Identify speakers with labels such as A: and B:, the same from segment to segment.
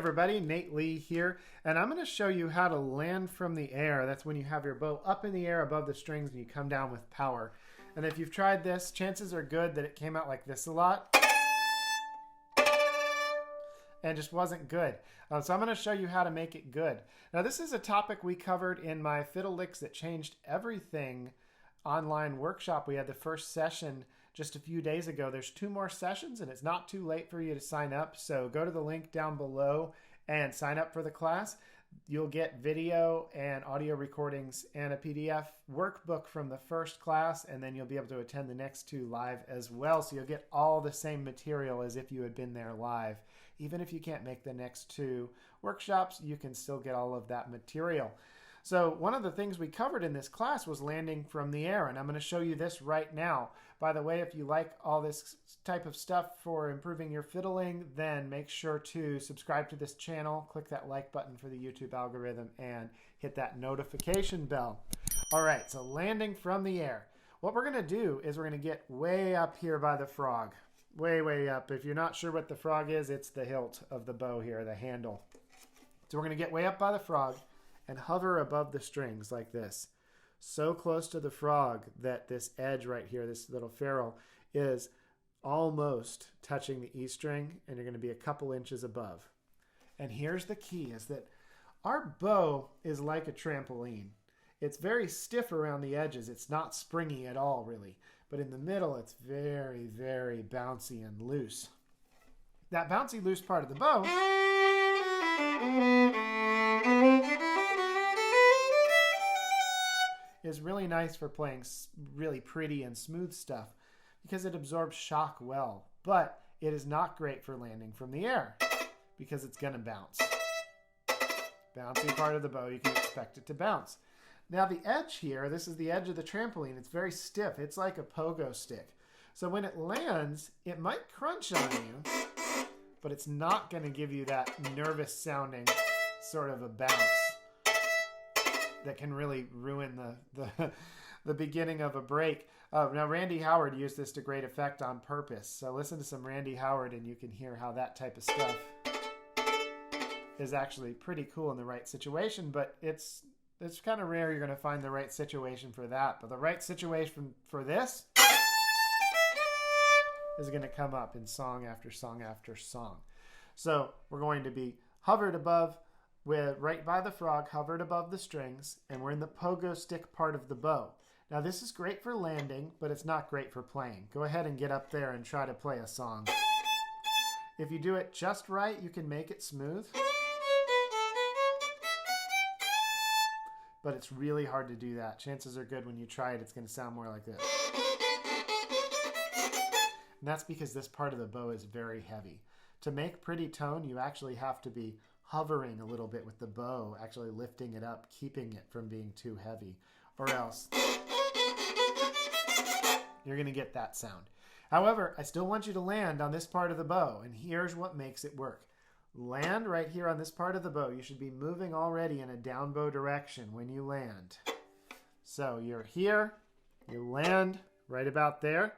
A: everybody, Nate Lee here, and I'm going to show you how to land from the air. That's when you have your bow up in the air above the strings and you come down with power. And if you've tried this, chances are good that it came out like this a lot and just wasn't good. So I'm going to show you how to make it good. Now this is a topic we covered in my Fiddle Licks That Changed Everything online workshop. We had the first session just a few days ago. There's 2 more sessions and it's not too late for you to sign up. So go to the link down below and sign up for the class. You'll get video and audio recordings and a PDF workbook from the first class, and then you'll be able to attend the next 2 live as well. So you'll get all the same material as if you had been there live. Even if you can't make the next 2 workshops, you can still get all of that material. So one of the things we covered in this class was landing from the air, and I'm going to show you this right now. By the way, if you like all this type of stuff for improving your fiddling, then make sure to subscribe to this channel, click that like button for the YouTube algorithm, and hit that notification bell. All right, so landing from the air. What we're going to do is we're going to get way up here by the frog. Way, way up. If you're not sure what the frog is, it's the hilt of the bow here, the handle. So we're going to get way up by the frog and hover above the strings like this. So close to the frog that this edge right here, this little ferrule, is almost touching the E string, and you're going to be a couple inches above. And here's the key, is that our bow is like a trampoline. It's very stiff around the edges. It's not springy at all, really. But in the middle, it's very, very bouncy and loose. That bouncy, loose part of the bow is really nice for playing really pretty and smooth stuff because it absorbs shock well, but it is not great for landing from the air because it's going to bounce. Bouncy part of the bow, you can expect it to bounce. Now the edge here, this is the edge of the trampoline. It's very stiff. It's like a pogo stick. So when it lands, it might crunch on you, but it's not going to give you that nervous sounding sort of a bounce that can really ruin the beginning of a break. Now, Randy Howard used this to great effect on purpose. So listen to some Randy Howard and you can hear how that type of stuff is actually pretty cool in the right situation, but it's kind of rare you're going to find the right situation for that. But the right situation for this is going to come up in song after song after song. So we're going to be hovered above, right by the frog, hovered above the strings, and we're in the pogo stick part of the bow. Now this is great for landing, but it's not great for playing. Go ahead and get up there and try to play a song. If you do it just right, you can make it smooth. But it's really hard to do that. Chances are good when you try it, it's going to sound more like this. And that's because this part of the bow is very heavy. To make pretty tone, you actually have to be hovering a little bit with the bow, actually lifting it up, keeping it from being too heavy, or else you're going to get that sound. However, I still want you to land on this part of the bow, and here's what makes it work. Land right here on this part of the bow. You should be moving already in a down bow direction when you land. So you're here, you land right about there,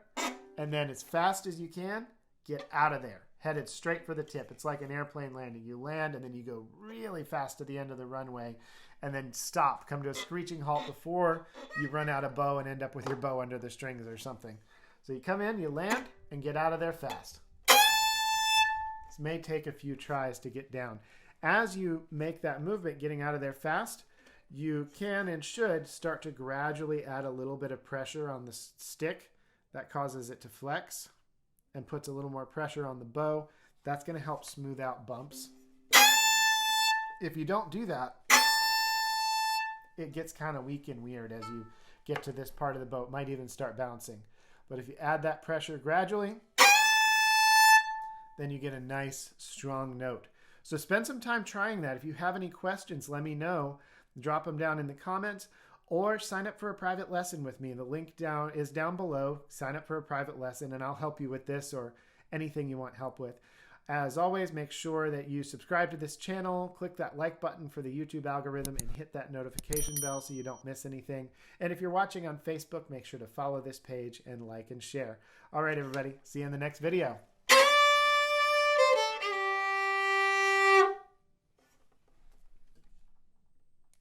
A: and then as fast as you can, get out of there. Headed straight for the tip. It's like an airplane landing. You land and then you go really fast to the end of the runway and then stop. Come to a screeching halt before you run out of bow and end up with your bow under the strings or something. So you come in, you land, and get out of there fast. This may take a few tries to get down. As you make that movement, getting out of there fast, you can and should start to gradually add a little bit of pressure on the stick. That causes it to flex and puts a little more pressure on the bow. That's going to help smooth out bumps. If you don't do that, it gets kind of weak and weird as you get to this part of the bow. It might even start bouncing. But if you add that pressure gradually, then you get a nice, strong note. So spend some time trying that. If you have any questions, let me know. Drop them down in the comments. Or sign up for a private lesson with me. The link is down below. Sign up for a private lesson and I'll help you with this or anything you want help with. As always, make sure that you subscribe to this channel, click that like button for the YouTube algorithm, and hit that notification bell so you don't miss anything. And if you're watching on Facebook, make sure to follow this page and like and share. All right, everybody. See you in the next video.